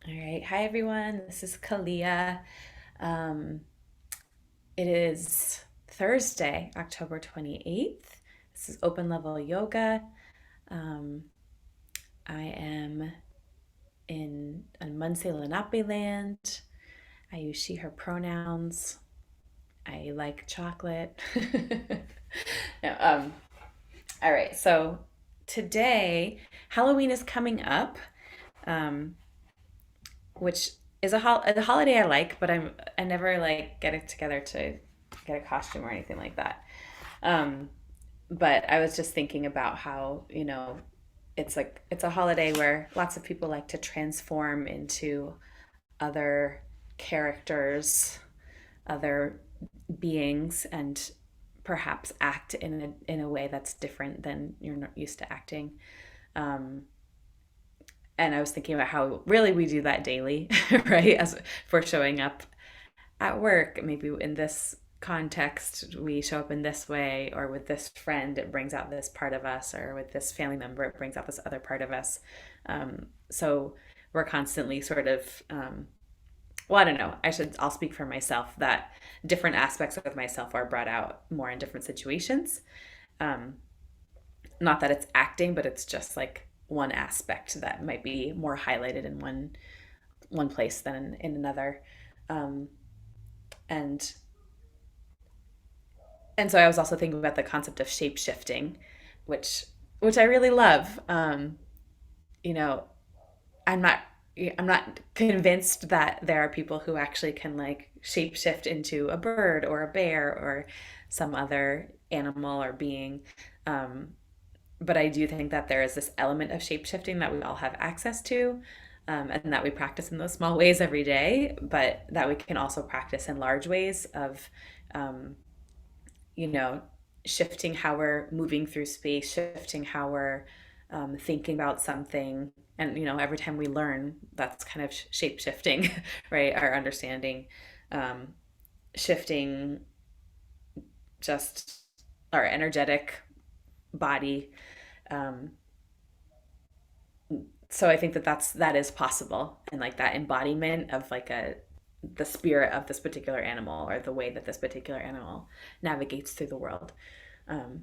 All right. Hi, everyone. This is Calia. Um, it is Thursday, October 28th. This is open level yoga. Um, I am in Munse Lenape land. I use she, her pronouns. I like chocolate. No, all right. So today, Halloween is coming up. Um, which is a holiday I like, but I never like get it together to get a costume or anything like that. Um, but I was just thinking about how it's a holiday where lots of people like to transform into other characters, other beings, and perhaps act in a way that's different than you're not used to acting. Um, and I was thinking about how really we do that daily, right? As for showing up at work, maybe in this context, we show up in this way, or with this friend, it brings out this part of us, or with this family member, it brings out this other part of us. So we're constantly sort of, well, I don't know. I'll speak for myself that different aspects of myself are brought out more in different situations. Um, Not that it's acting, but it's just like one aspect that might be more highlighted in one place than in another. Um, and and so I was also thinking about the concept of shape shifting, which which I really love. You know, I'm not I'm not convinced that there are people who actually can like shape shift into a bird or a bear or some other animal or being. Um, but I do think that there is this element of shape shifting that we all have access to, and that we practice in those small ways every day, but that we can also practice in large ways of, um, you know, shifting how we're moving through space, shifting how we're thinking about something. And, every time we learn, that's kind of shape shifting, right? Our understanding, um, shifting just our energetic body. Um, so I think that is possible, and like that embodiment of like a the spirit of this particular animal, or the way that this particular animal navigates through the world. Um,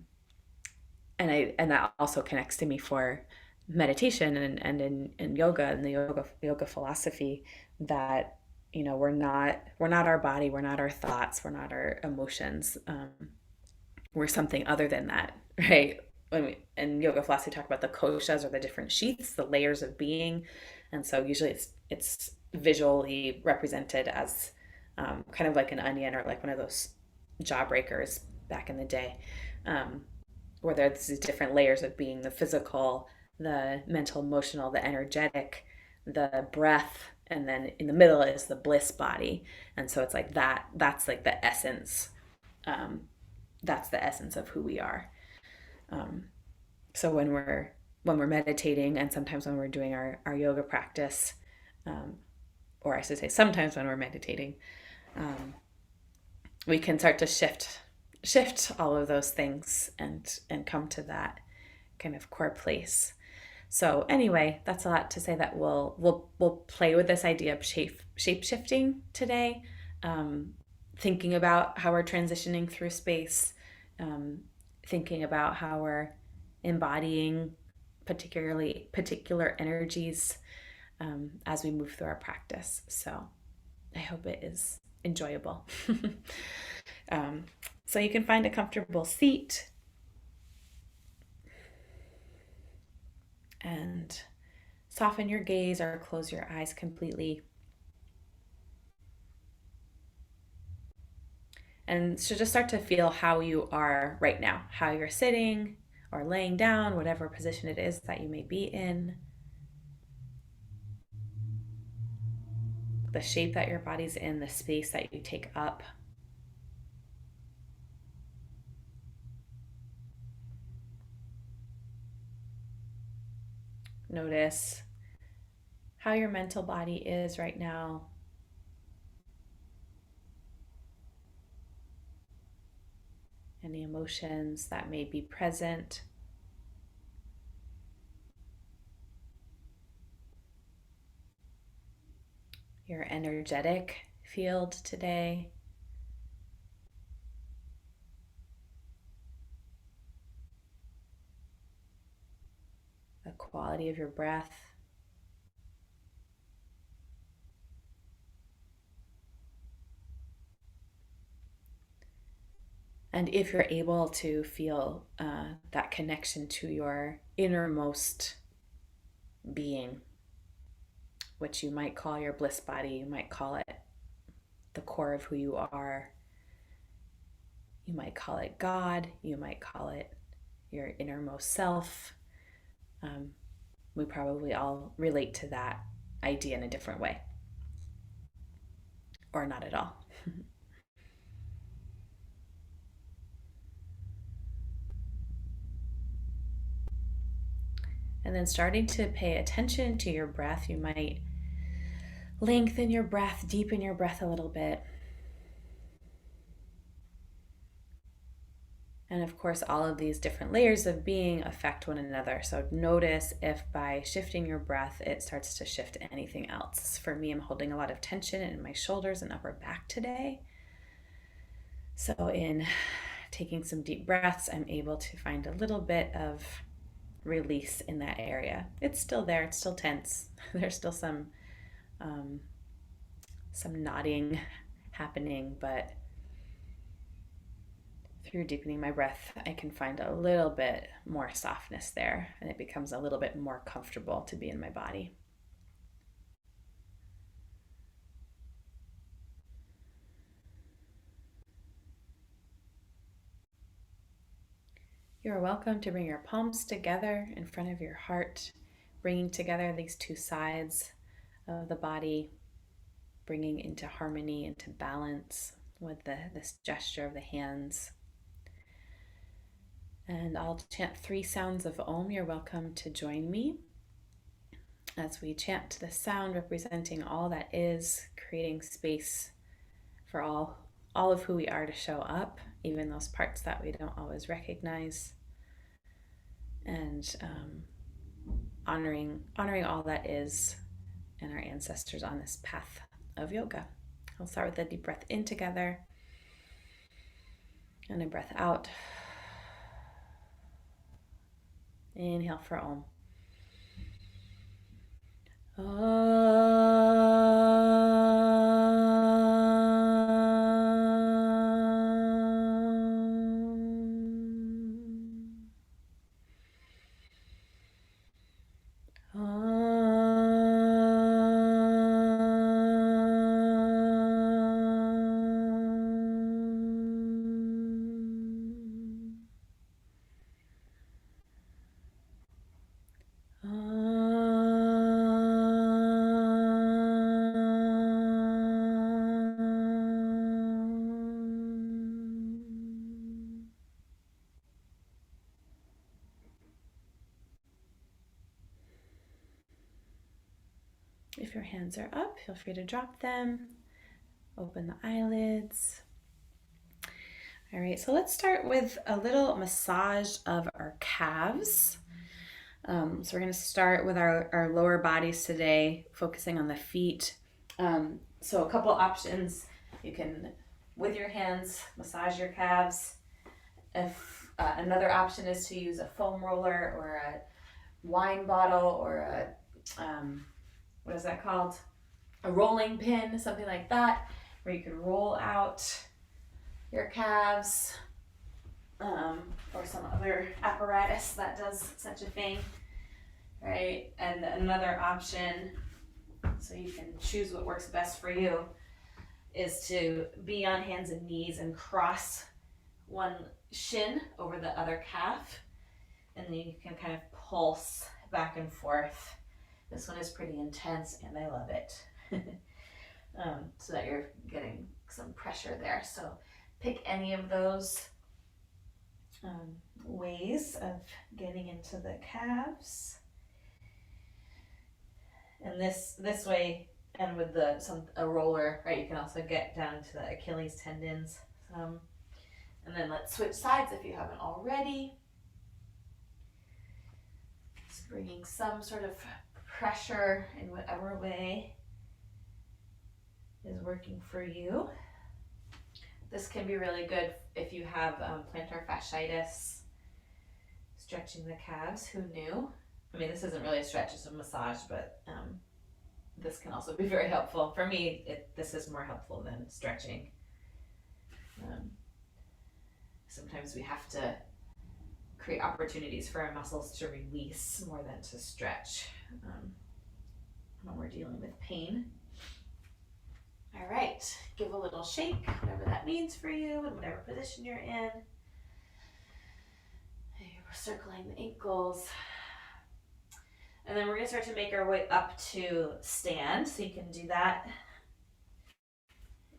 and that also connects to me for meditation and in yoga and the yoga philosophy, that we're not our body, we're not our thoughts, we're not our emotions. We're something other than that, right? When we in yoga philosophy talk about the koshas, or the different sheaths, the layers of being. And so usually it's visually represented as kind of like an onion, or like one of those jawbreakers back in the day, um, where there's these different layers of being: the physical, the mental, emotional, the energetic, the breath, and then in the middle is the bliss body. And so it's like that's like the essence. Um, that's the essence of who we are. Um, so when we're meditating, and sometimes when we're doing our yoga practice, um, or I should say sometimes when we're meditating, um, we can start to shift all of those things and come to that kind of core place. So anyway, that's a lot to say that we'll play with this idea of shape shifting today, um, thinking about how we're transitioning through space, um, thinking about how we're embodying particular energies, as we move through our practice. So I hope it is enjoyable. um, so you can find a comfortable seat and soften your gaze, or close your eyes completely. And so just start to feel how you are right now, how you're sitting or laying down, whatever position it is that you may be in, the shape that your body's in, the space that you take up. Notice how your mental body is right now, any emotions that may be present. your energetic field today. The quality of your breath. And if you're able to feel that connection to your innermost being, which you might call your bliss body, you might call it the core of who you are, you might call it God, you might call it your innermost self. We probably all relate to that idea in a different way, or not at all. And then starting to pay attention to your breath, you might lengthen your breath, deepen your breath a little bit. And of course, all of these different layers of being affect one another. So notice if by shifting your breath, it starts to shift anything else. For me, I'm holding a lot of tension in my shoulders and upper back today. So in taking some deep breaths, I'm able to find a little bit of release in that area. It's still there, it's still tense. There's still some nodding happening, but through deepening my breath, I can find a little bit more softness there, and it becomes a little bit more comfortable to be in my body. You're welcome to bring your palms together in front of your heart, bringing together these two sides of the body, bringing into harmony, into balance with this gesture of the hands. And I'll chant 3 sounds of Om. You're welcome to join me as we chant the sound representing all that is, creating space for all of who we are to show up, even those parts that we don't always recognize, and honoring all that is and our ancestors on this path of yoga. I'll start with a deep breath in together and a breath out. Inhale for Om. If your hands are up, feel free to drop them. Open the eyelids. All right, so let's start with a little massage of our calves. So we're going to start with our lower bodies today, focusing on the feet. So a couple options. You can, with your hands, massage your calves. If another option is to use a foam roller or a wine bottle or a what is that called? A rolling pin, something like that, where you could roll out your calves, or some other apparatus that does such a thing, right? And another option, so you can choose what works best for you, is to be on hands and knees and cross one shin over the other calf, and then you can kind of pulse back and forth. This one is pretty intense and I love it. So that you're getting some pressure there. So pick any of those ways of getting into the calves. And this way, and with a roller, right, you can also get down to the Achilles tendons. And then let's switch sides if you haven't already. Just bringing some sort of pressure in whatever way is working for you. This can be really good if you have plantar fasciitis, stretching the calves. Who knew? I mean, this isn't really a stretch, it's a massage, but this can also be very helpful. For me, this is more helpful than stretching. Sometimes we have to create opportunities for our muscles to release more than to stretch when we're dealing with pain. All right, give a little shake, whatever that means for you, in whatever position you're in. We're circling the ankles. And then we're gonna start to make our way up to stand, so you can do that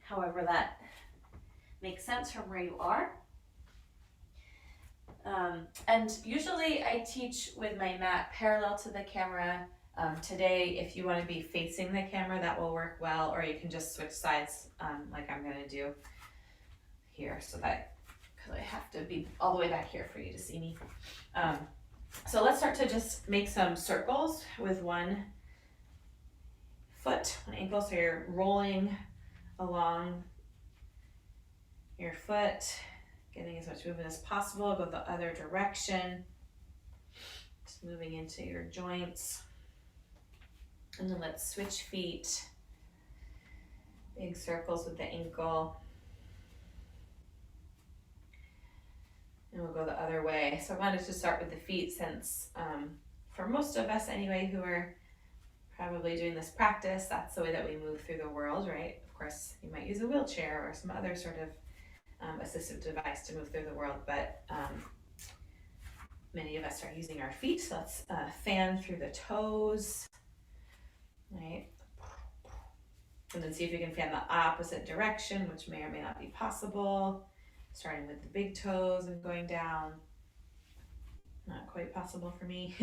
however that makes sense from where you are. And usually I teach with my mat parallel to the camera. Today, if you want to be facing the camera, that will work well, or you can just switch sides like I'm going to do here, so that, because I have to be all the way back here for you to see me. So let's start to just make some circles with one foot, one ankle, so you're rolling along your foot, getting as much movement as possible. Go the other direction, just moving into your joints. And then let's switch feet, big circles with the ankle. And we'll go the other way. So I wanted to start with the feet since for most of us anyway who are probably doing this practice, that's the way that we move through the world, right? Of course, you might use a wheelchair or some other sort of assistive device to move through the world, but many of us are using our feet. So let's fan through the toes, right? And then see if you can fan the opposite direction, which may or may not be possible. Starting with the big toes and going down. Not quite possible for me.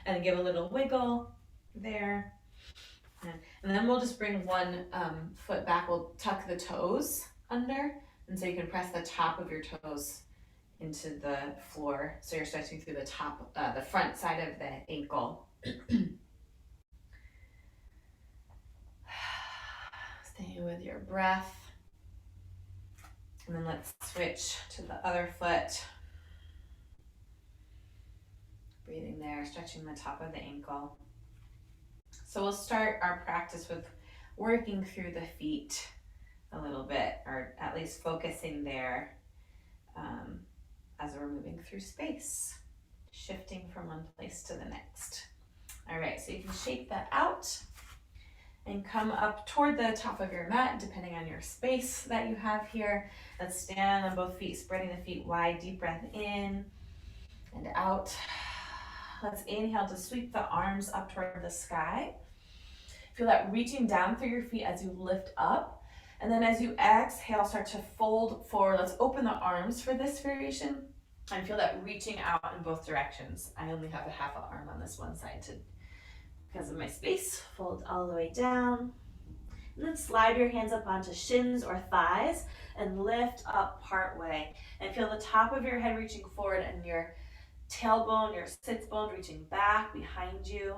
And give a little wiggle there. And then we'll just bring one foot back. We'll tuck the toes under. And so you can press the top of your toes into the floor. So you're stretching through the top, the front side of the ankle. Staying with your breath. And then let's switch to the other foot. Breathing there, stretching the top of the ankle. So we'll start our practice with working through the feet a little bit, or at least focusing there as we're moving through space, shifting from one place to the next. All right, so you can shake that out and come up toward the top of your mat, depending on your space that you have here. Let's stand on both feet, spreading the feet wide. Deep breath in and out. Let's inhale to sweep the arms up toward the sky. Feel that reaching down through your feet as you lift up. And then as you exhale, start to fold forward. Let's open the arms for this variation. And feel that reaching out in both directions. I only have a half an arm on this one side because of my space. Fold all the way down. And then slide your hands up onto shins or thighs and lift up part way. And feel the top of your head reaching forward and your tailbone, your sits bone reaching back behind you.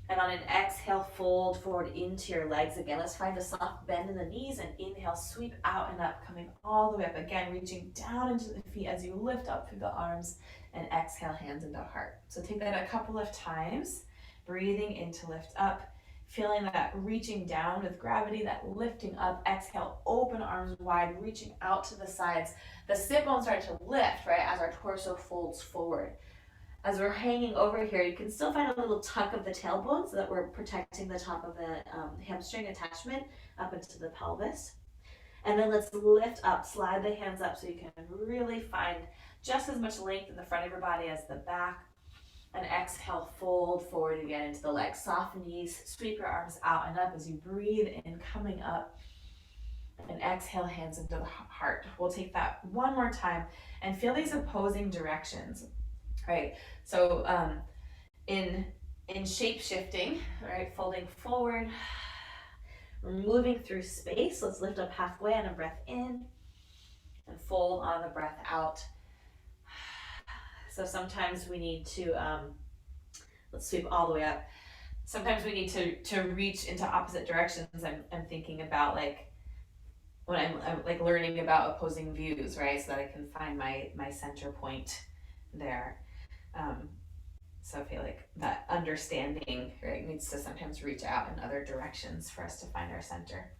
And on an exhale, fold forward into your legs again. Let's find a soft bend in the knees and inhale, sweep out and up, coming all the way up. Again, reaching down into the feet as you lift up through the arms and exhale, hands into heart. So take that a couple of times, breathing in to lift up, feeling that reaching down with gravity, that lifting up. Exhale, open arms wide, reaching out to the sides. The sit bones start to lift, right, as our torso folds forward. As we're hanging over here, you can still find a little tuck of the tailbone so that we're protecting the top of the hamstring attachment up into the pelvis. And then let's lift up, slide the hands up so you can really find just as much length in the front of your body as the back. And exhale, fold forward again into the legs. Soft knees, sweep your arms out and up as you breathe in, coming up. And exhale, hands into the heart. We'll take that one more time and feel these opposing directions. Right, so in shape shifting, right, folding forward, we're moving through space. Let's lift up halfway on a breath in and fold on the breath out. So sometimes we need to, let's sweep all the way up. sometimes we need to reach into opposite directions. I'm thinking about like when I'm like learning about opposing views, right? So that I can find my center point there. Um, so I feel like that understanding, right, needs to sometimes reach out in other directions for us to find our center.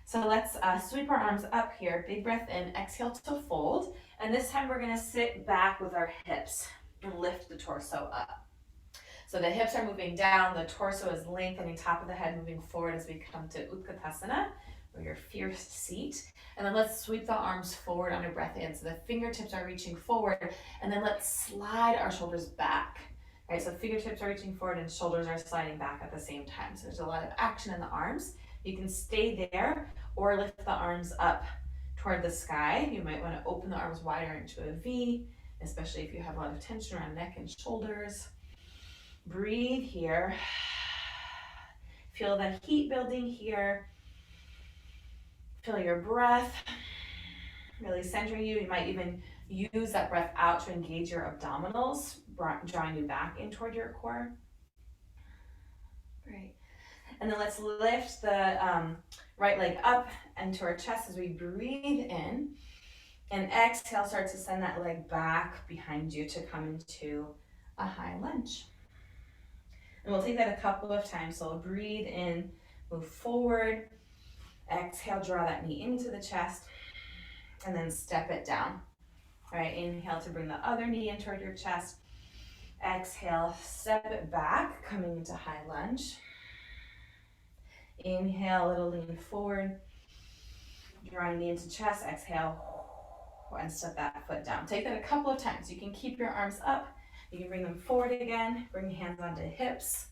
So let's sweep our arms up here. Big breath in, exhale to fold. And this time we're gonna sit back with our hips and lift the torso up. So the hips are moving down, the torso is lengthening, top of the head moving forward as we come to Utkatasana, or your fierce seat. And then let's sweep the arms forward on a breath in. So the fingertips are reaching forward, and then let's slide our shoulders back. Right, so fingertips are reaching forward and shoulders are sliding back at the same time. So there's a lot of action in the arms. You can stay there or lift the arms up toward the sky. You might want to open the arms wider into a V, especially if you have a lot of tension around neck and shoulders. Breathe here. Feel the heat building here. Feel your breath really centering you. You might even use that breath out to engage your abdominals, drawing you back in toward your core. Great. And then let's lift the right leg up into our chest as we breathe in. And exhale, start to send that leg back behind you to come into a high lunge. And we'll take that a couple of times. So breathe in, move forward. Exhale, draw that knee into the chest. And then step it down. All right, inhale to bring the other knee in toward your chest. Exhale, step it back, coming into high lunge. Inhale, a little lean forward. Drawing knee into chest, exhale, and step that foot down. Take that a couple of times. You can keep your arms up. You can bring them forward again. Bring your hands onto hips.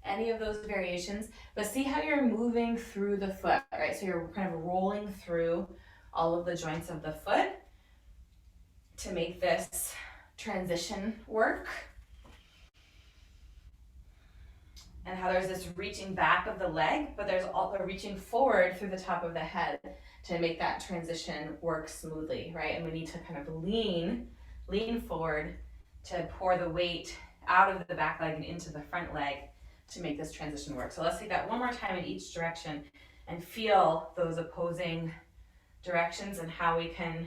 Any of those variations. But see how you're moving through the foot, right? So you're kind of rolling through all of the joints of the foot to make this transition work. And how there's this reaching back of the leg, but there's also reaching forward through the top of the head to make that transition work smoothly, right? And we need to kind of lean forward to pour the weight out of the back leg and into the front leg to make this transition work. So let's take that one more time in each direction and feel those opposing directions and how we can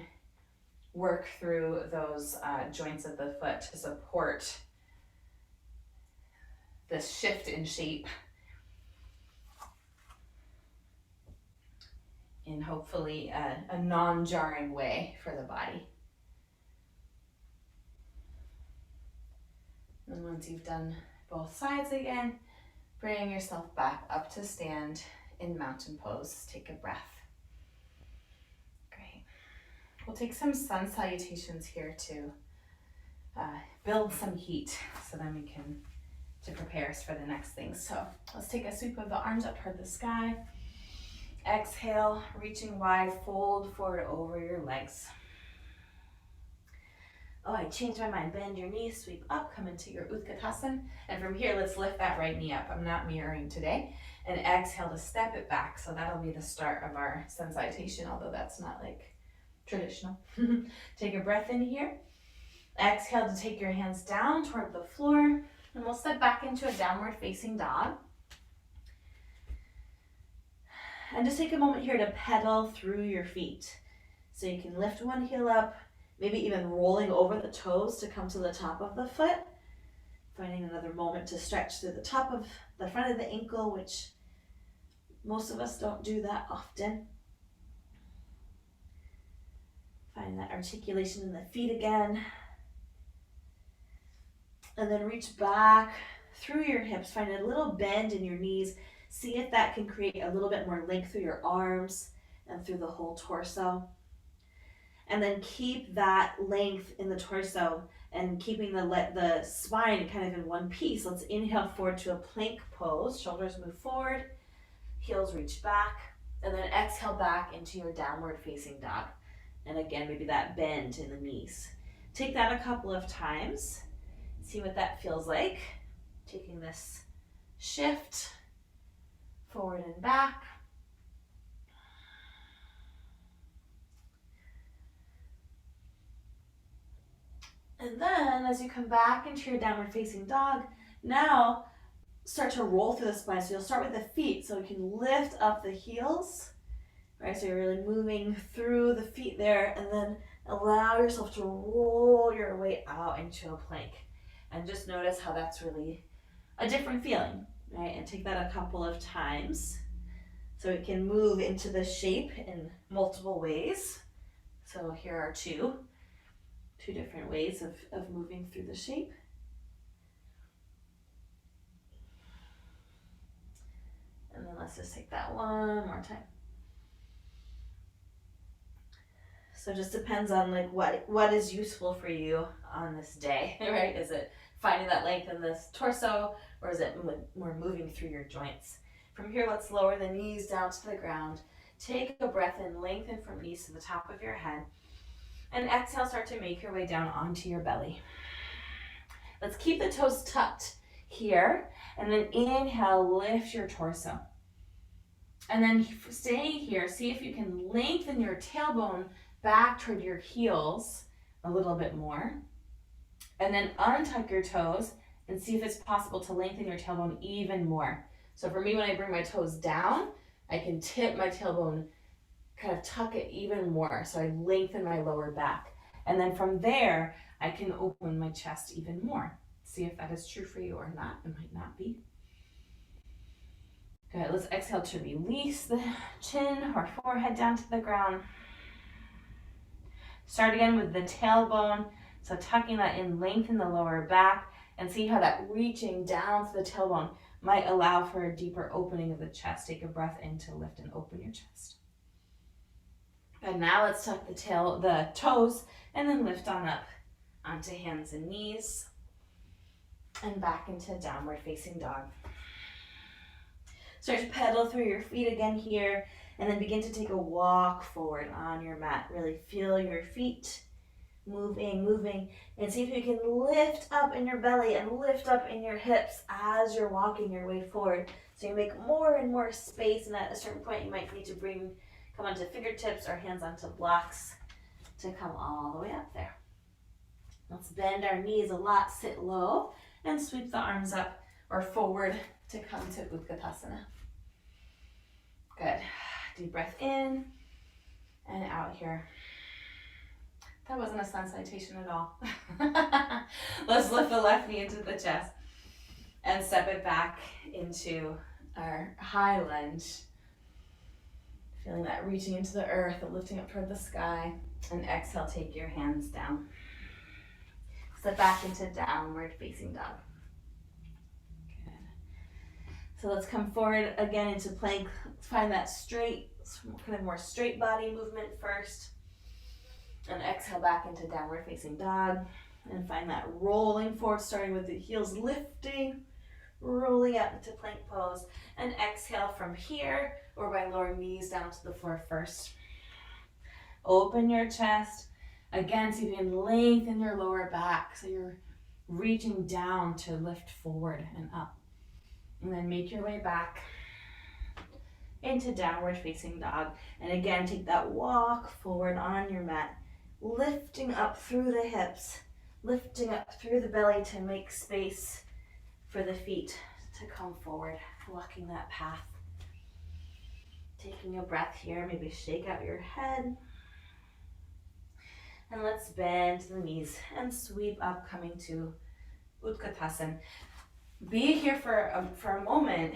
work through those joints of the foot to support this shift in shape in hopefully a non-jarring way for the body. And once you've done both sides again, bring yourself back up to stand in mountain pose. Take a breath. Great. We'll take some sun salutations here to build some heat so then we can to prepare us for the next thing. So let's take a sweep of the arms up toward the sky. Exhale, reaching wide, fold forward over your legs. Oh, I changed my mind. Bend your knees, sweep up, come into your Utkatasan. And from here, let's lift that right knee up. I'm not mirroring today. And exhale to step it back. So that'll be the start of our sun salutation, although that's not like traditional. Take a breath in here. Exhale to take your hands down toward the floor. And we'll step back into a downward facing dog. And just take a moment here to pedal through your feet. So you can lift one heel up, maybe even rolling over the toes to come to the top of the foot. Finding another moment to stretch through the top of the front of the ankle, which most of us don't do that often. Find that articulation in the feet again. And then reach back through your hips. Find a little bend in your knees. See if that can create a little bit more length through your arms and through the whole torso. And then keep that length in the torso and keeping the spine kind of in one piece. Let's inhale forward to a plank pose. Shoulders move forward, heels reach back, and then exhale back into your downward facing dog. And again, maybe that bend in the knees. Take that a couple of times. See what that feels like. Taking this shift forward and back. And then as you come back into your downward facing dog, now start to roll through the spine. So you'll start with the feet, so you can lift up the heels, right? So you're really moving through the feet there, and then allow yourself to roll your way out into a plank. And just notice how that's really a different feeling, right? And take that a couple of times so it can move into the shape in multiple ways. So here are two different ways of moving through the shape. And then let's just take that one more time. So it just depends on like what is useful for you on this day, right? Is it finding that length in the torso, or is it more moving through your joints? From here, let's lower the knees down to the ground. Take a breath in, lengthen from knees to the top of your head. And exhale, start to make your way down onto your belly. Let's keep the toes tucked here, and then inhale, lift your torso. And then staying here, see if you can lengthen your tailbone back toward your heels a little bit more. And then untuck your toes and see if it's possible to lengthen your tailbone even more. So for me, when I bring my toes down, I can tip my tailbone, kind of tuck it even more. So I lengthen my lower back. And then from there, I can open my chest even more. See if that is true for you or not. It might not be. Good, let's exhale to release the chin or forehead down to the ground. Start again with the tailbone. So tucking that in, lengthen the lower back, and see how that reaching down to the tailbone might allow for a deeper opening of the chest. Take a breath in to lift and open your chest. And now let's tuck the toes, and then lift on up onto hands and knees, and back into downward facing dog. Start to pedal through your feet again here, and then begin to take a walk forward on your mat. Really feel your feet moving, and see if you can lift up in your belly and lift up in your hips as you're walking your way forward. So you make more and more space, and at a certain point you might need to come onto fingertips or hands onto blocks to come all the way up there. Let's bend our knees a lot, sit low, and sweep the arms up or forward to come to Utkatasana. Good. Deep breath in and out here. That wasn't a sun salutation at all. Let's lift the left knee into the chest and step it back into our high lunge. Feeling that reaching into the earth and lifting up toward the sky. And exhale, take your hands down. Step back into downward facing dog. Good. So let's come forward again into plank. Let's find that straight, kind of more straight body movement first. And exhale back into downward facing dog. And find that rolling forward, starting with the heels lifting, rolling up into plank pose. And exhale from here, or by lowering knees down to the floor first. Open your chest. Again, see if you can lengthen your lower back, so you're reaching down to lift forward and up. And then make your way back into downward facing dog. And again, take that walk forward on your mat, lifting up through the hips, lifting up through the belly to make space for the feet to come forward, walking that path. Taking a breath here, maybe shake out your head. And let's bend the knees and sweep up, coming to Utkatasan. Be here for a moment.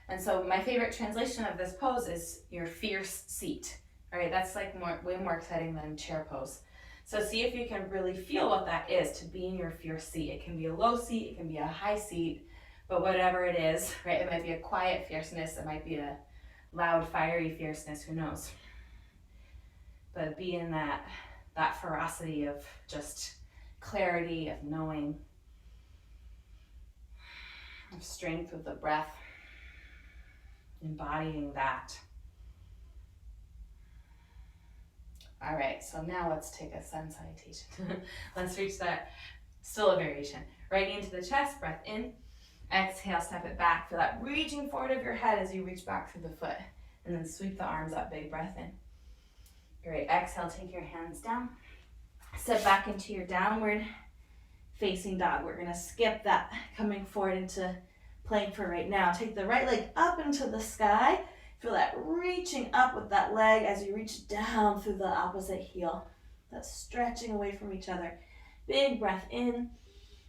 And so my favorite translation of this pose is your fierce seat. All right, that's like way more exciting than chair pose. So see if you can really feel what that is, to be in your fierce seat. It can be a low seat, it can be a high seat, but whatever it is, right? It might be a quiet fierceness, it might be a loud, fiery fierceness, who knows? But be in that ferocity of just clarity, of knowing, of strength with the breath, embodying that. All right, so now let's take a sun salutation. Let's reach that, still a variation. Right into the chest, breath in. Exhale, step it back. Feel that reaching forward of your head as you reach back through the foot. And then sweep the arms up, big breath in. Great, exhale, take your hands down. Step back into your downward facing dog. We're gonna skip that, coming forward into plank for right now. Take the right leg up into the sky. Feel that reaching up with that leg as you reach down through the opposite heel. That's stretching away from each other. Big breath in.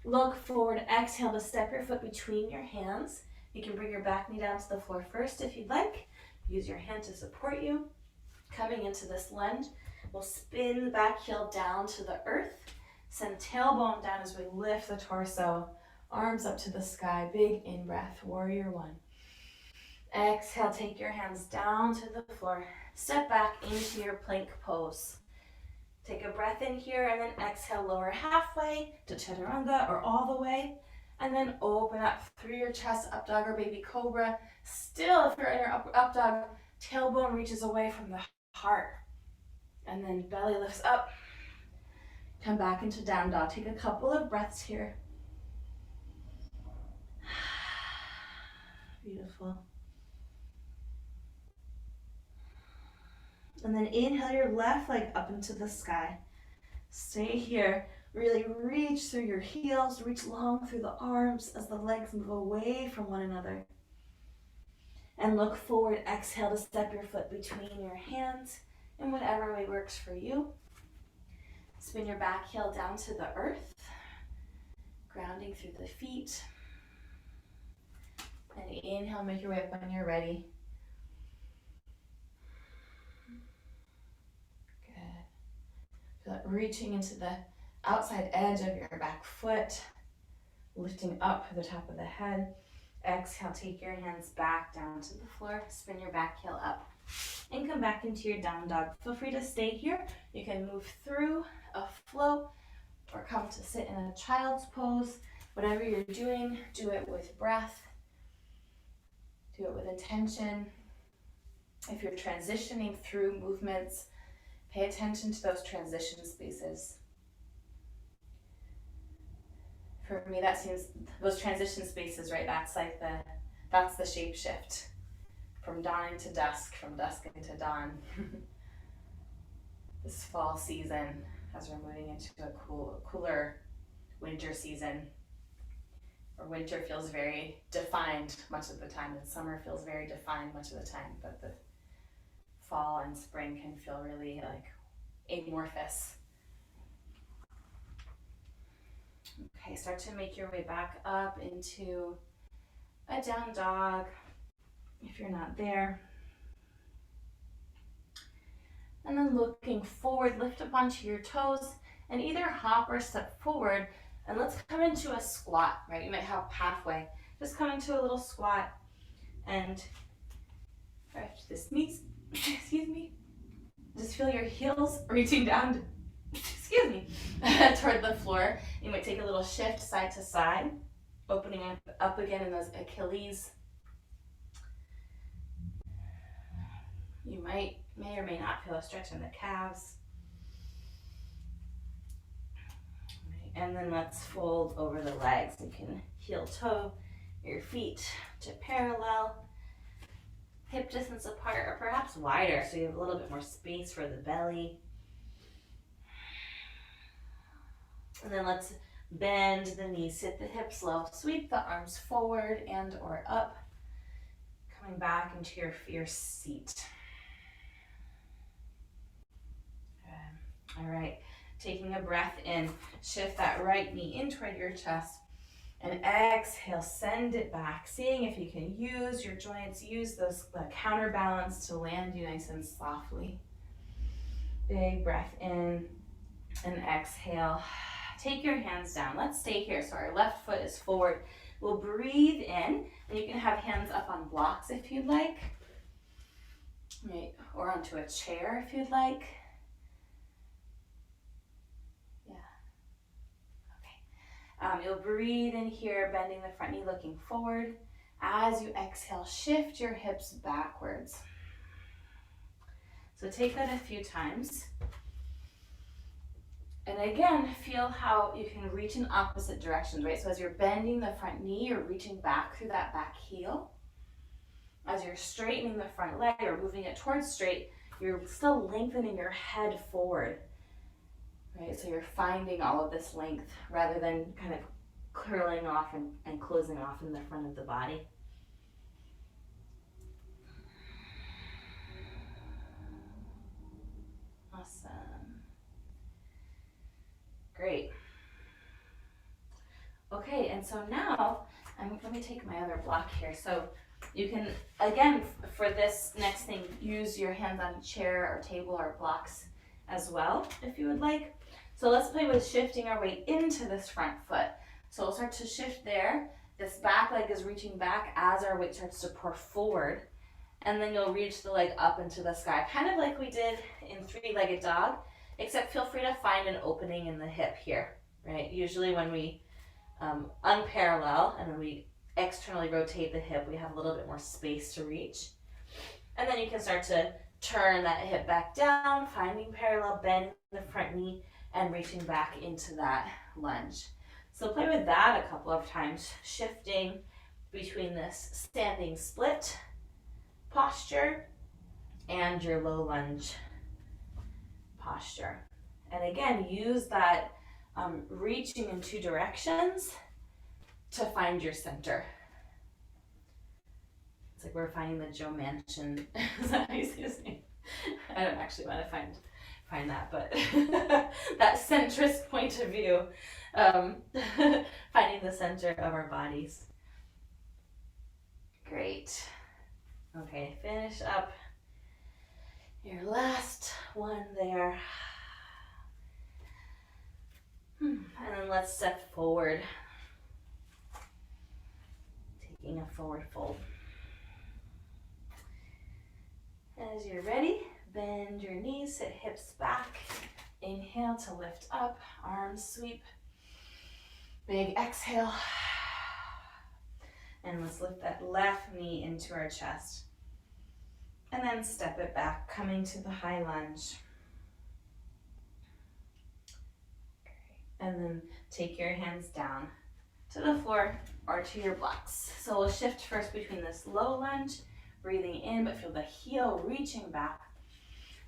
Look forward. Exhale to step your foot between your hands. You can bring your back knee down to the floor first if you'd like. Use your hand to support you. Coming into this lunge, we'll spin the back heel down to the earth. Send tailbone down as we lift the torso. Arms up to the sky. Big in-breath. Warrior one. Exhale, take your hands down to the floor. Step back into your plank pose. Take a breath in here and then exhale, lower halfway to chaturanga or all the way. And then open up through your chest, up dog or baby cobra. Still, if you're in your up dog, tailbone reaches away from the heart. And then belly lifts up. Come back into down dog. Take a couple of breaths here. Beautiful. And then inhale your left leg up into the sky. Stay here. Really reach through your heels, reach long through the arms as the legs move away from one another. And look forward. Exhale to step your foot between your hands in whatever way works for you. Spin your back heel down to the earth, grounding through the feet. And inhale, make your way up when you're ready. Feel it reaching into the outside edge of your back foot, lifting up to the top of the head. Exhale, take your hands back down to the floor, spin your back heel up, and come back into your down dog. Feel free to stay here. You can move through a flow or come to sit in a child's pose. Whatever you're doing, do it with breath, do it with intention. If you're transitioning through movements, pay attention to those transition spaces. For me, that seems, those transition spaces, right? That's the shape shift. From dawn into dusk, from dusk into dawn. This fall season, as we're moving into a cooler winter season, or winter feels very defined much of the time, and summer feels very defined much of the time, but the fall and spring can feel really like amorphous. Okay, start to make your way back up into a down dog if you're not there. And then looking forward, lift up onto your toes and either hop or step forward. And let's come into a squat, right? You might hop halfway. Just come into a little squat and this knees, excuse me. Just feel your heels reaching down, excuse me, toward the floor. You might take a little shift side to side, opening up again in those Achilles. You may or may not feel a stretch in the calves. Right, and then let's fold over the legs. You can heel toe your feet to parallel, hip distance apart or perhaps wider so you have a little bit more space for the belly. And then let's bend the knees, sit the hips low, sweep the arms forward and or up, coming back into your seat. All right, taking a breath in, shift that right knee in toward your chest, and exhale, send it back, seeing if you can use your joints, use the counterbalance to land you nice and softly. Big breath in and exhale. Take your hands down. Let's stay here. So our left foot is forward. We'll breathe in, and you can have hands up on blocks if you'd like, right, or onto a chair if you'd like. You'll breathe in here, bending the front knee, looking forward. As you exhale, shift your hips backwards. So take that a few times. And again, feel how you can reach in opposite directions, right? So as you're bending the front knee, you're reaching back through that back heel. As you're straightening the front leg or moving it towards straight, you're still lengthening your head forward. Right, so you're finding all of this length rather than kind of curling off and closing off in the front of the body. Awesome. Great. Okay, and so now, let me take my other block here. So you can, again, for this next thing, use your hands on a chair or table or blocks as well, if you would like. So let's play with shifting our weight into this front foot. So we'll start to shift there. This back leg is reaching back as our weight starts to pour forward. And then you'll reach the leg up into the sky, kind of like we did in three-legged dog, except feel free to find an opening in the hip here, right? Usually when we unparallel and when we externally rotate the hip, we have a little bit more space to reach. And then you can start to turn that hip back down, finding parallel, bend the front knee, and reaching back into that lunge. So play with that a couple of times, shifting between this standing split posture and your low lunge posture. And again, use that reaching in two directions to find your center. It's like we're finding the Joe Manchin. Is that how you say his name? I don't actually want to find that, but that centrist point of view, finding the center of our bodies. Great. Okay, finish up your last one there. And then let's step forward, taking a forward fold. As you're ready, bend your knees, sit hips back. Inhale to lift up, arms sweep. Big exhale. And let's lift that left knee into our chest. And then step it back, coming to the high lunge. And then take your hands down to the floor or to your blocks. So we'll shift first between this low lunge, breathing in, but feel the heel reaching back.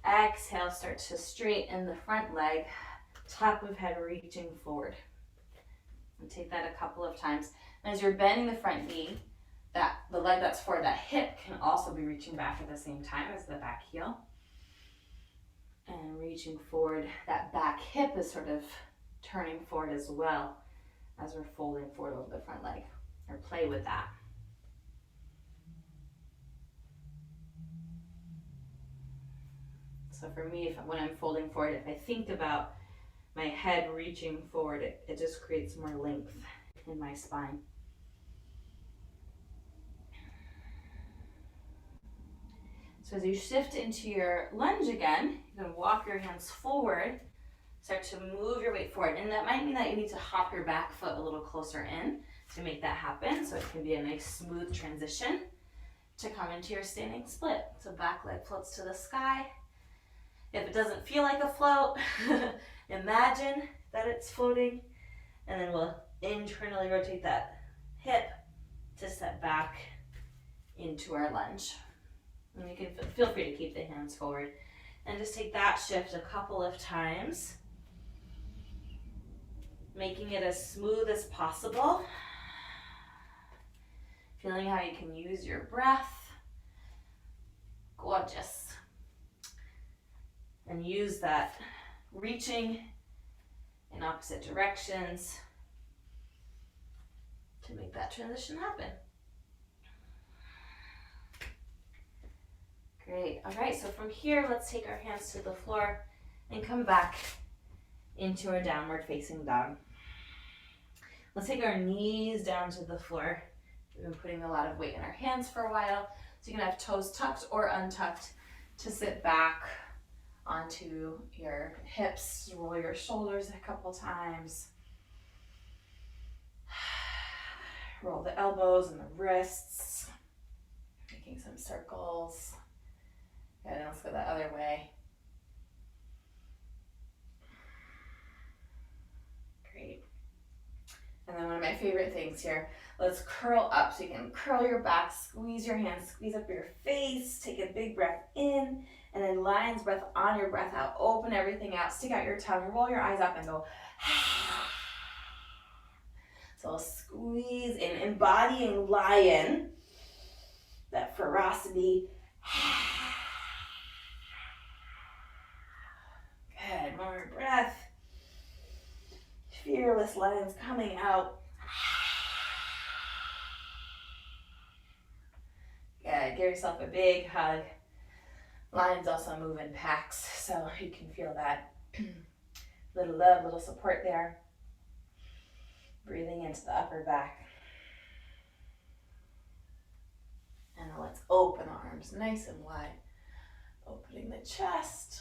Exhale, start to straighten the front leg, top of head reaching forward. And take that a couple of times. And as you're bending the front knee, the leg that's forward, that hip can also be reaching back at the same time as the back heel. And reaching forward, that back hip is sort of turning forward as well as we're folding forward over the front leg, or play with that. So for me, when I'm folding forward, if I think about my head reaching forward, it just creates more length in my spine. So as you shift into your lunge again, you can walk your hands forward, start to move your weight forward. And that might mean that you need to hop your back foot a little closer in to make that happen. So it can be a nice smooth transition to come into your standing split. So back leg floats to the sky. If it doesn't feel like a float, imagine that it's floating. And then we'll internally rotate that hip to step back into our lunge. And you can feel free to keep the hands forward. And just take that shift a couple of times, making it as smooth as possible. Feeling how you can use your breath. Gorgeous. And use that reaching in opposite directions to make that transition happen. Great. All right, so from here, let's take our hands to the floor and come back into our downward facing dog. Let's take our knees down to the floor. We've been putting a lot of weight in our hands for a while, so you can have toes tucked or untucked to sit back onto your hips. Roll your shoulders a couple times. Roll the elbows and the wrists, making some circles. Good, and let's go the other way. Great. And then one of my favorite things here, let's curl up. So you can curl your back, squeeze your hands, squeeze up your face, take a big breath in, and then lion's breath on your breath out. Open everything out, stick out your tongue, roll your eyes up and go. So I'll squeeze in, embodying lion, that ferocity. Good, one more breath. Fearless lions coming out. Good, give yourself a big hug. Lions also move in packs, so you can feel that little love, little support there. Breathing into the upper back. And now let's open the arms nice and wide. Opening the chest.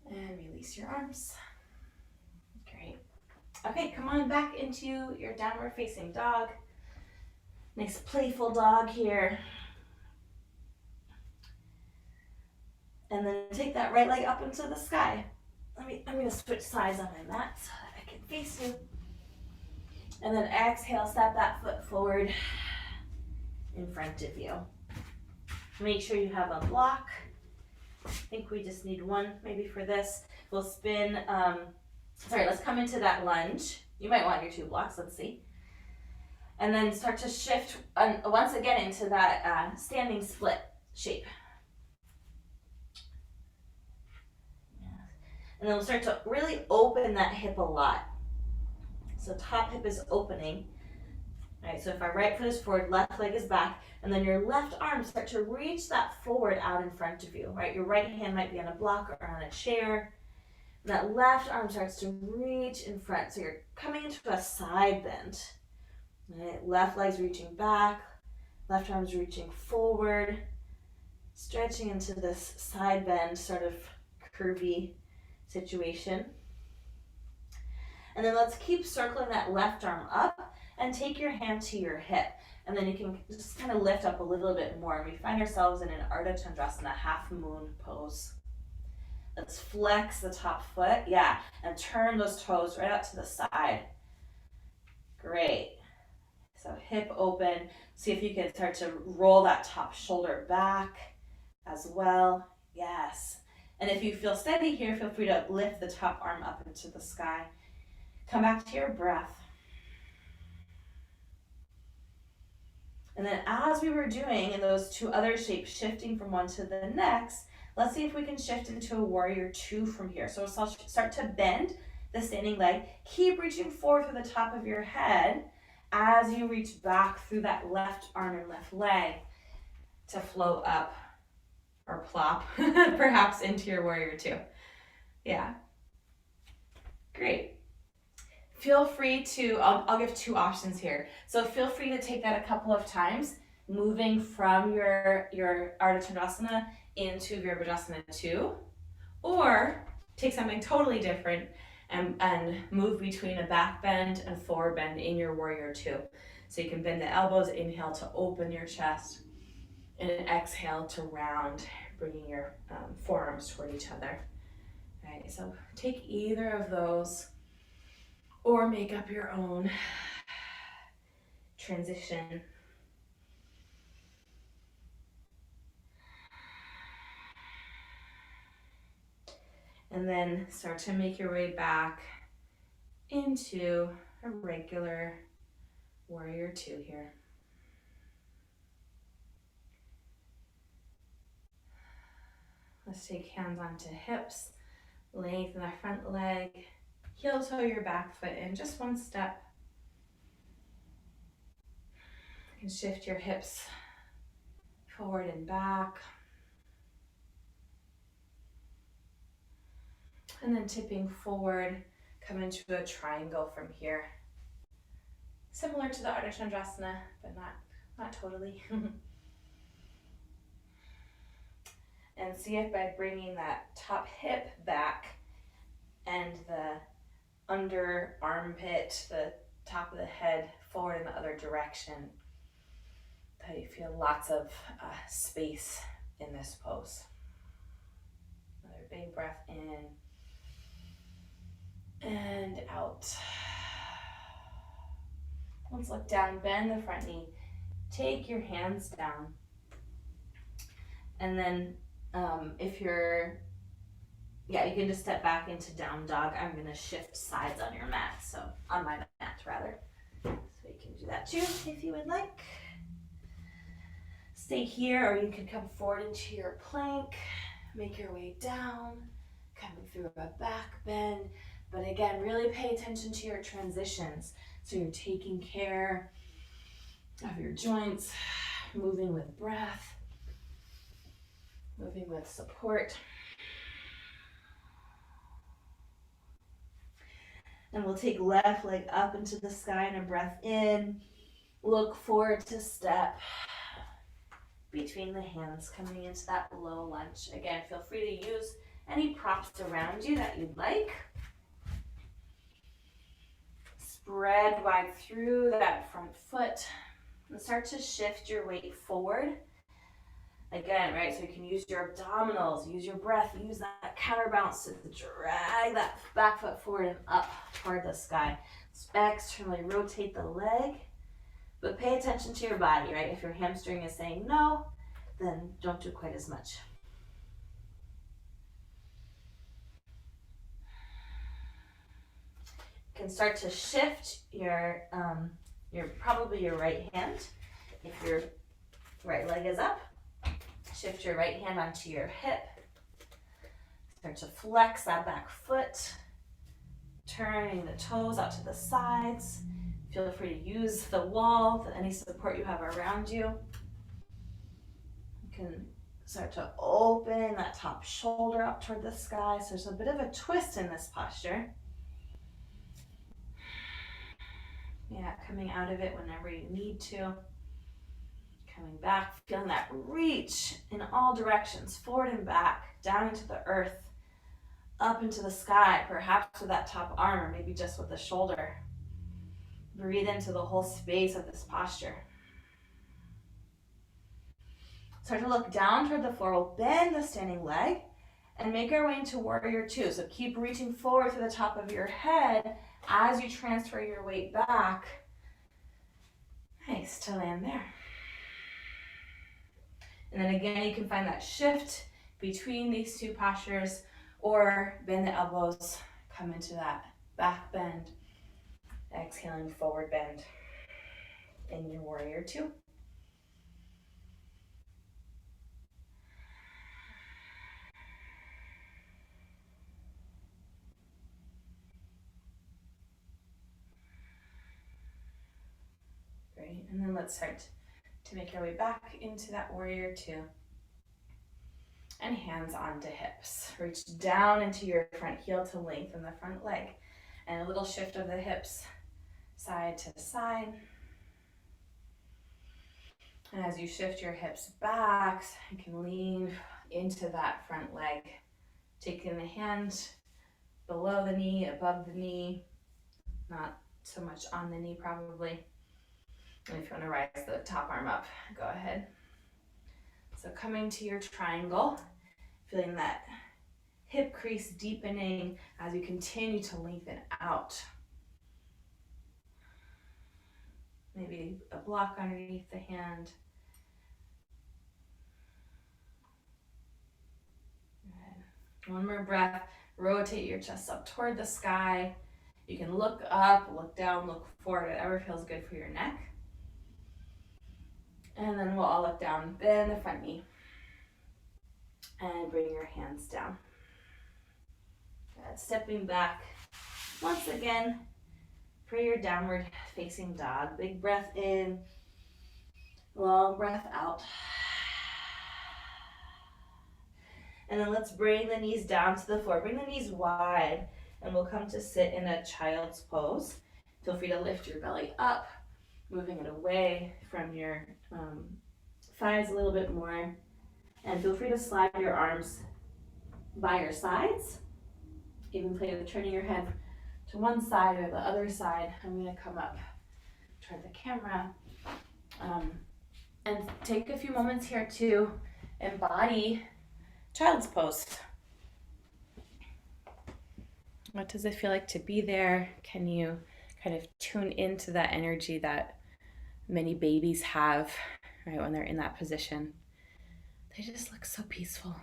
And release your arms. Great. Okay, come on back into your downward facing dog. Nice playful dog here. And then take that right leg up into the sky. I'm going to switch sides on my mat so that I can face you. And then exhale, step that foot forward in front of you. Make sure you have a block. I think we just need one maybe for this. We'll spin, let's come into that lunge. You might want your 2 blocks, let's see. And then start to shift once again into that standing split shape. And then we'll start to really open that hip a lot. So top hip is opening. All right, so if our right foot is forward, left leg is back, and then your left arm start to reach that forward out in front of you, right? Your right hand might be on a block or on a chair. And that left arm starts to reach in front. So you're coming into a side bend. Right? Left leg's reaching back, left arm's reaching forward, stretching into this side bend, sort of curvy situation. And then let's keep circling that left arm up and take your hand to your hip. And then you can just kind of lift up a little bit more. And we find ourselves in an Ardha Chandrasana, half moon pose. Let's flex the top foot, and turn those toes right out to the side. Great. So hip open. See if you can start to roll that top shoulder back as well. Yes. And if you feel steady here, feel free to lift the top arm up into the sky. Come back to your breath. And then as we were doing in those 2 other shapes, shifting from one to the next, let's see if we can shift into a warrior 2 from here. So we'll start to bend the standing leg. Keep reaching forward through the top of your head as you reach back through that left arm and left leg to float up or plop perhaps into your warrior 2. Yeah. Great. Feel free to, I'll give 2 options here. So feel free to take that a couple of times, moving from your Ardha Chandrasana into Virabhadrasana 2, or take something totally different and move between a back bend and forward bend in your warrior 2. So you can bend the elbows, inhale to open your chest, and exhale to round, bringing your forearms toward each other. All right, so take either of those or make up your own transition. And then start to make your way back into a regular warrior 2 here. Let's take hands onto hips, lengthen the front leg, heel toe your back foot in just one step. You can shift your hips forward and back. And then tipping forward, come into a triangle from here. Similar to the Ardha Chandrasana, but not totally. And see if by bringing that top hip back and the under armpit, the top of the head forward in the other direction, that you feel lots of space in this pose. Another big breath in and out. Let's look down, bend the front knee, take your hands down, and then if you're Yeah, you can just step back into down dog. I'm going to shift sides on your mat, so on my mat rather. So you can do that too if you would like. Stay here, or you can come forward into your plank, make your way down, coming through a back bend. But again, really pay attention to your transitions. So you're taking care of your joints, moving with breath, moving with support. And we'll take left leg up into the sky and a breath in. Look forward to step between the hands, coming into that low lunge. Again, feel free to use any props around you that you'd like. Spread wide through that front foot and start to shift your weight forward. Again, right, so you can use your abdominals, use your breath, use that counterbalance to drag that back foot forward and up toward the sky. So externally rotate the leg, but pay attention to your body, right? If your hamstring is saying no, then don't do quite as much. You can start to shift your probably your right hand. If your right leg is up, shift your right hand onto your hip. Start to flex that back foot, turning the toes out to the sides. Feel free to use the wall, any support you have around you. You can start to open that top shoulder up toward the sky. So there's a bit of a twist in this posture. Yeah, coming out of it whenever you need to. Coming back, feeling that reach in all directions, forward and back, down into the earth, up into the sky, perhaps with that top arm or maybe just with the shoulder. Breathe into the whole space of this posture. Start to look down toward the floor. We'll bend the standing leg and make our way into warrior two. So keep reaching forward to the top of your head as you transfer your weight back. Nice to land there. And then again, you can find that shift between these two postures or bend the elbows, come into that back bend. Exhaling, forward bend in your warrior two. Great, and then let's start to make our way back into that warrior two. And hands onto hips. Reach down into your front heel to lengthen the front leg. And a little shift of the hips side to side. And as you shift your hips back, you can lean into that front leg. Taking the hand below the knee, above the knee, not so much on the knee probably. And if you want to rise the top arm up, go ahead. So coming to your triangle, feeling that hip crease deepening as you continue to lengthen out. Maybe a block underneath the hand. Good. One more breath. Rotate your chest up toward the sky. You can look up, look down, look forward, whatever feels good for your neck. And then we'll all look down, bend the front knee. And bring your hands down. Good. Stepping back once again for your downward facing dog. Big breath in, long breath out. And then let's bring the knees down to the floor. Bring the knees wide and we'll come to sit in a child's pose. Feel free to lift your belly up, moving it away from your thighs a little bit more. And feel free to slide your arms by your sides. Even play with turning your head to one side or the other side. I'm going to come up toward the camera. And take a few moments here to embody child's pose. What does it feel like to be there? Can you kind of tune into that energy that many babies have, right, when they're in that position? They just look so peaceful.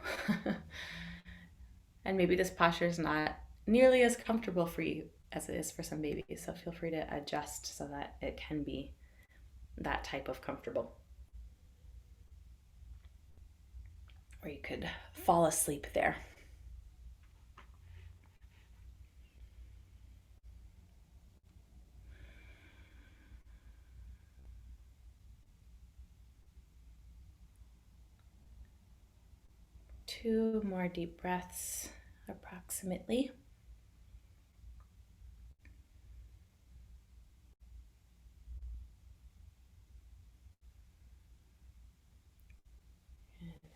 And maybe this posture is not nearly as comfortable for you as it is for some babies. So feel free to adjust so that it can be that type of comfortable. Or you could fall asleep there. Two more deep breaths, approximately.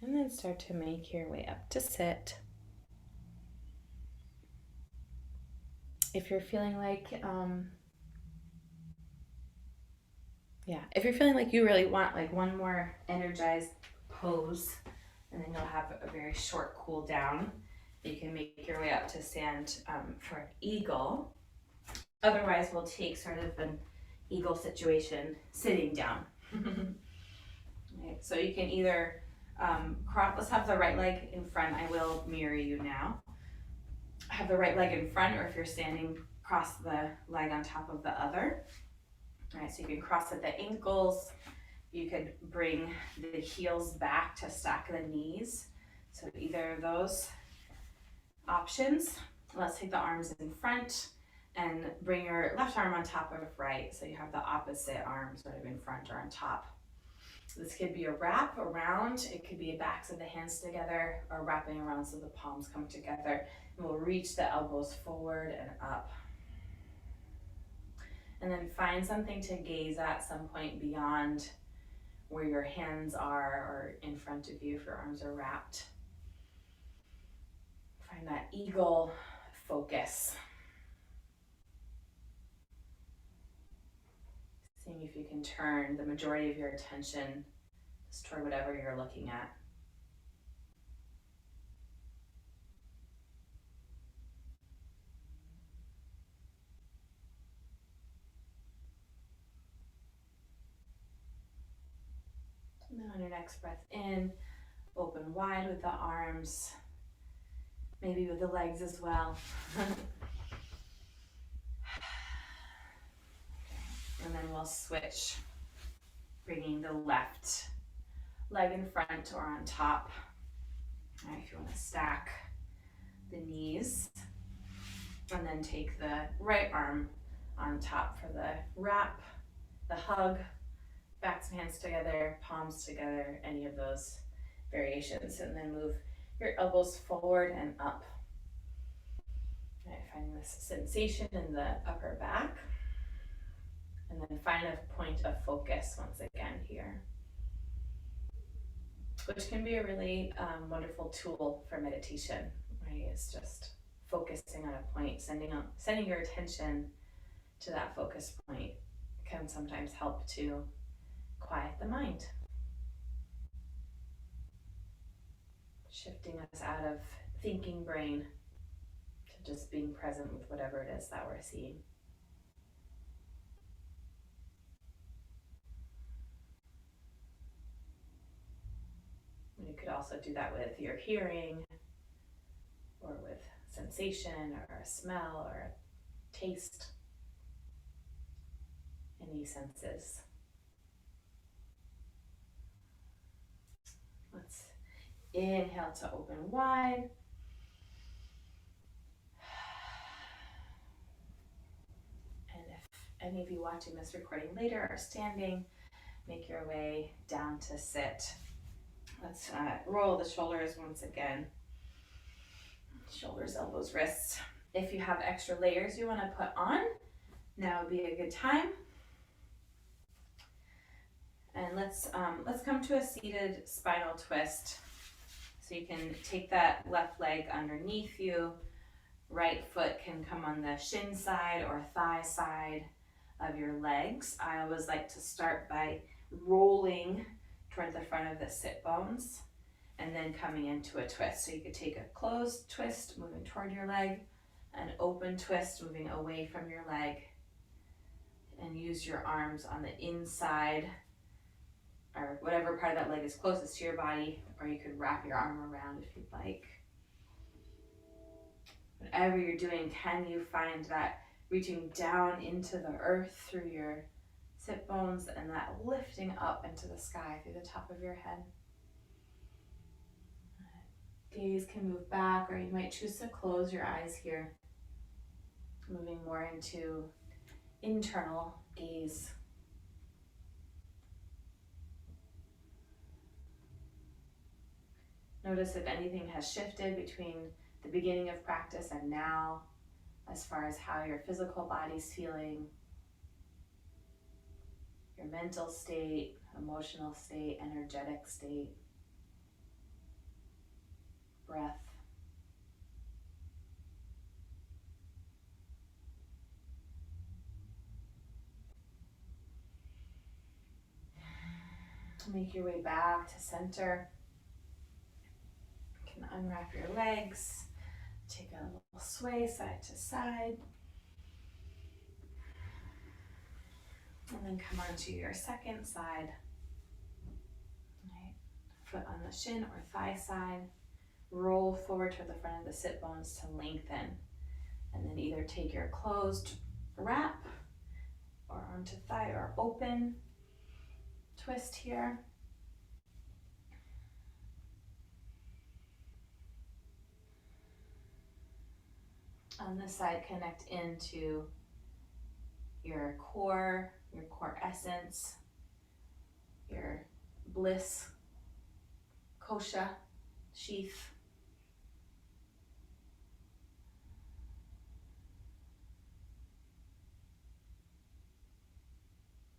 And then start to make your way up to sit. If you're feeling like, if you're feeling like you really want like one more energized pose, and then you'll have a very short cool down, you can make your way up to stand for an eagle. Otherwise, we'll take sort of an eagle situation sitting down. Right, so you can either let's have the right leg in front. I will mirror you now. Have the right leg in front, or if you're standing, cross the leg on top of the other. All right, so you can cross at the ankles. You could bring the heels back to stack the knees. So either of those options. Let's take the arms in front and bring your left arm on top of right. So you have the opposite arm sort of in front or on top. This could be a wrap around. It could be backs of the hands together or wrapping around so the palms come together. And we'll reach the elbows forward and up. And then find something to gaze at some point beyond where your hands are or in front of you if your arms are wrapped. Find that eagle focus. Seeing if you can turn the majority of your attention just toward whatever you're looking at. And then on your next breath in, open wide with the arms, maybe with the legs as well. And then we'll switch, bringing the left leg in front or on top. All right, if you want to stack the knees, and then take the right arm on top for the wrap, the hug, backs of hands together, palms together, any of those variations, and then move your elbows forward and up. All right, finding this sensation in the upper back. And then find a point of focus once again here, which can be a really wonderful tool for meditation, right? It's just focusing on a point, sending your attention to that focus point can sometimes help to quiet the mind. Shifting us out of thinking brain to just being present with whatever it is that we're seeing. And you could also do that with your hearing or with sensation or a smell or a taste, any senses. Let's inhale to open wide. And if any of you watching this recording later are standing, make your way down to sit. Let's roll the shoulders once again. Shoulders, elbows, wrists. If you have extra layers you want to put on, now would be a good time. And let's come to a seated spinal twist. So you can take that left leg underneath you. Right foot can come on the shin side or thigh side of your legs. I always like to start by rolling toward the front of the sit bones and then coming into a twist. So you could take a closed twist moving toward your leg, an open twist moving away from your leg, and use your arms on the inside or whatever part of that leg is closest to your body, or you could wrap your arm around if you'd like. Whatever you're doing, can you find that reaching down into the earth through your sit bones and that lifting up into the sky through the top of your head? Gaze can move back, or you might choose to close your eyes here, moving more into internal gaze. Notice if anything has shifted between the beginning of practice and now, as far as how your physical body's feeling, your mental state, emotional state, energetic state, breath. Make your way back to center. You can unwrap your legs, take a little sway side to side, and then come onto your second side. Right. Foot on the shin or thigh side. Roll forward to the front of the sit bones to lengthen, and then either take your closed wrap or onto thigh or open twist here. On this side, connect into your core essence, your bliss, kosha, sheath.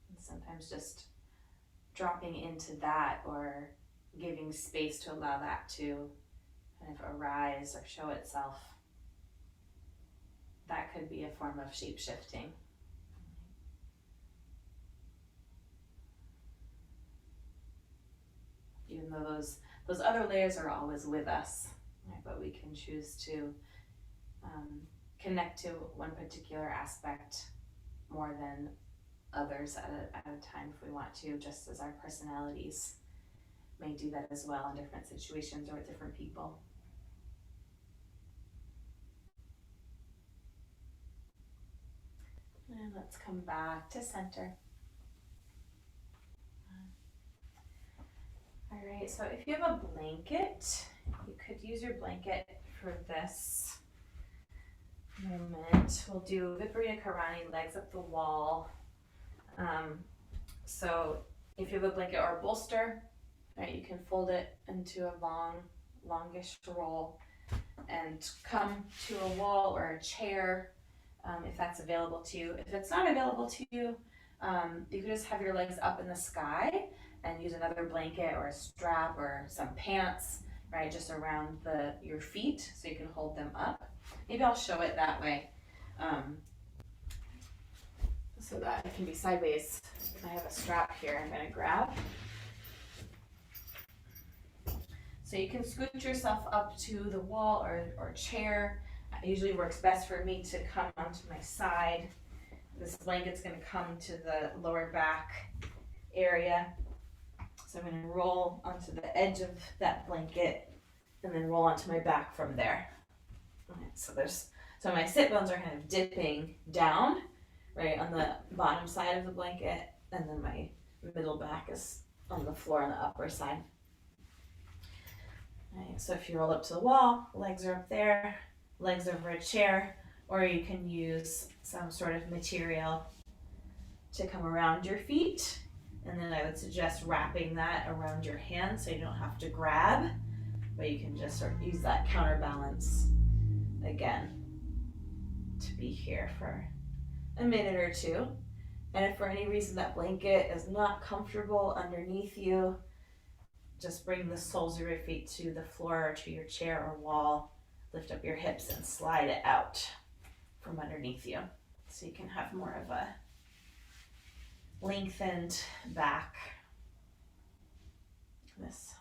And sometimes just dropping into that or giving space to allow that to kind of arise or show itself. That could be a form of shape shifting. Even though those other layers are always with us, right? But we can choose to connect to one particular aspect more than others at a time if we want to, just as our personalities may do that as well in different situations or with different people. And let's come back to center. All right, so if you have a blanket, you could use your blanket for this moment. We'll do Viparita Karani, legs up the wall. So if you have a blanket or a bolster, right, you can fold it into a longish roll and come to a wall or a chair if that's available to you. If it's not available to you, you can just have your legs up in the sky and use another blanket or a strap or some pants, right, just around your feet so you can hold them up. Maybe I'll show it that way so that it can be sideways. I have a strap here I'm going to grab. So you can scoot yourself up to the wall or chair. It usually works best for me to come onto my side. This blanket's going to come to the lower back area. So I'm going to roll onto the edge of that blanket and then roll onto my back from there. Right, so my sit bones are kind of dipping down, right, on the bottom side of the blanket, and then my middle back is on the floor on the upper side. Right, so if you roll up to the wall, legs are up there, legs over a chair, or you can use some sort of material to come around your feet. And then I would suggest wrapping that around your hands so you don't have to grab, but you can just sort of use that counterbalance again to be here for a minute or two. And if for any reason that blanket is not comfortable underneath you, just bring the soles of your feet to the floor or to your chair or wall, lift up your hips and slide it out from underneath you so you can have more of a lengthened back, this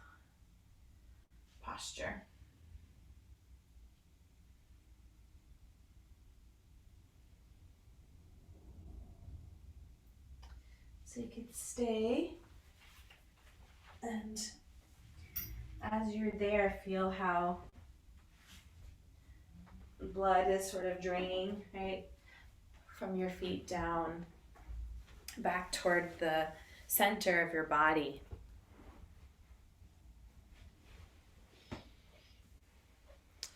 posture. So you can stay, and as you're there, feel how blood is sort of draining, right? From your feet down, back toward the center of your body.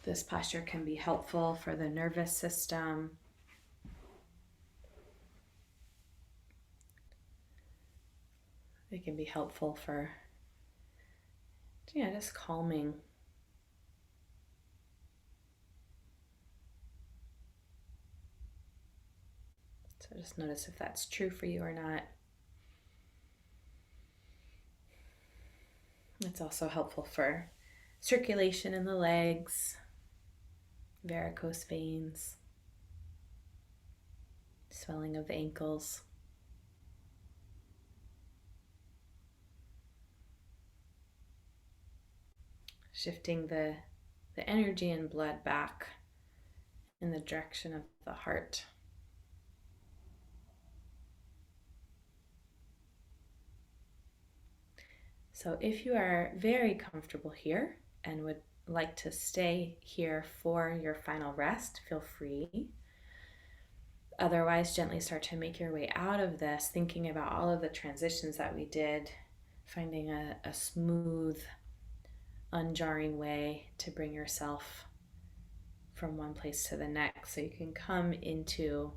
This posture can be helpful for the nervous system. It can be helpful for, just calming. So just notice if that's true for you or not. It's also helpful for circulation in the legs, varicose veins, swelling of the ankles. Shifting the energy and blood back in the direction of the heart. So if you are very comfortable here and would like to stay here for your final rest, feel free. Otherwise, gently start to make your way out of this, thinking about all of the transitions that we did, finding a smooth, unjarring way to bring yourself from one place to the next so you can come into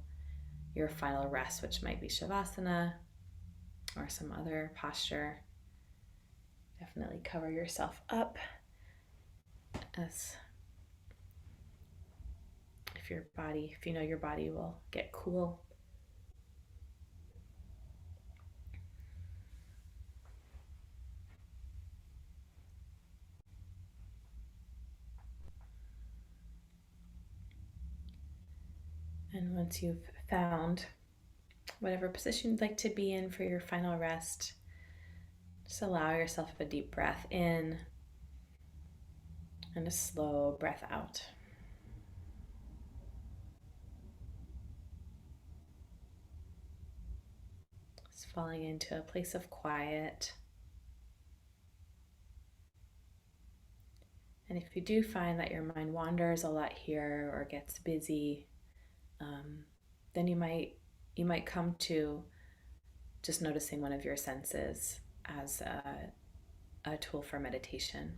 your final rest, which might be Shavasana or some other posture. Definitely cover yourself up as if you know your body will get cool. And once you've found whatever position you'd like to be in for your final rest, just allow yourself a deep breath in and a slow breath out. Just falling into a place of quiet. And if you do find that your mind wanders a lot here or gets busy, then you might come to just noticing one of your senses as a tool for meditation.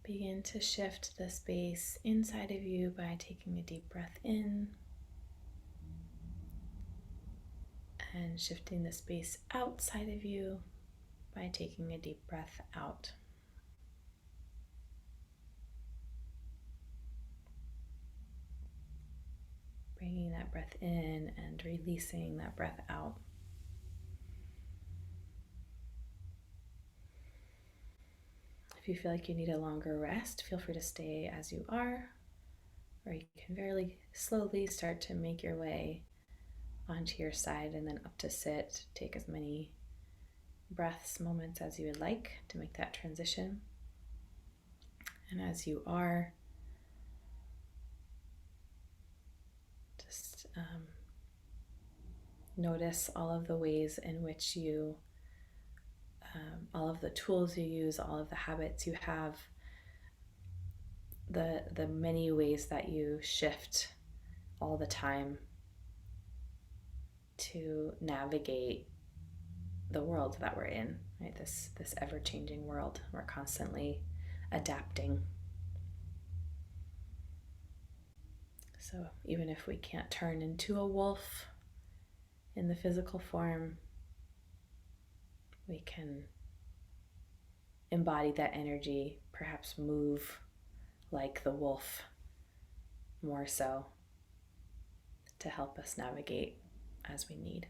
Begin to shift the space inside of you by taking a deep breath in and shifting the space outside of you by taking a deep breath out. Bringing that breath in and releasing that breath out. If you feel like you need a longer rest, feel free to stay as you are, or you can very slowly start to make your way onto your side and then up to sit. Take as many breaths, moments as you would like to make that transition. And as you are, just notice all of the ways in which you, all of the tools you use, all of the habits you have, the many ways that you shift all the time to navigate the world that we're in, right? This ever-changing world. We're constantly adapting. So even if we can't turn into a wolf in the physical form, we can embody that energy, perhaps move like the wolf more so, to help us navigate as we need.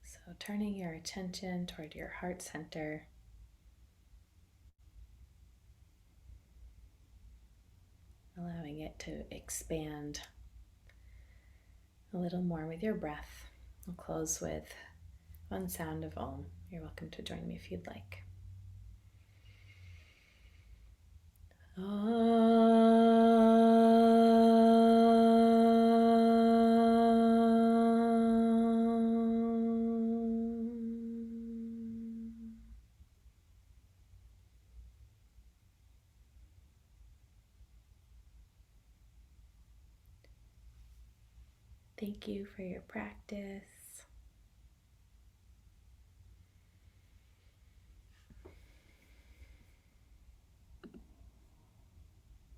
So turning your attention toward your heart center, allowing it to expand a little more with your breath. I'll close with one sound of Om. You're welcome to join me if you'd like. Thank you for your practice.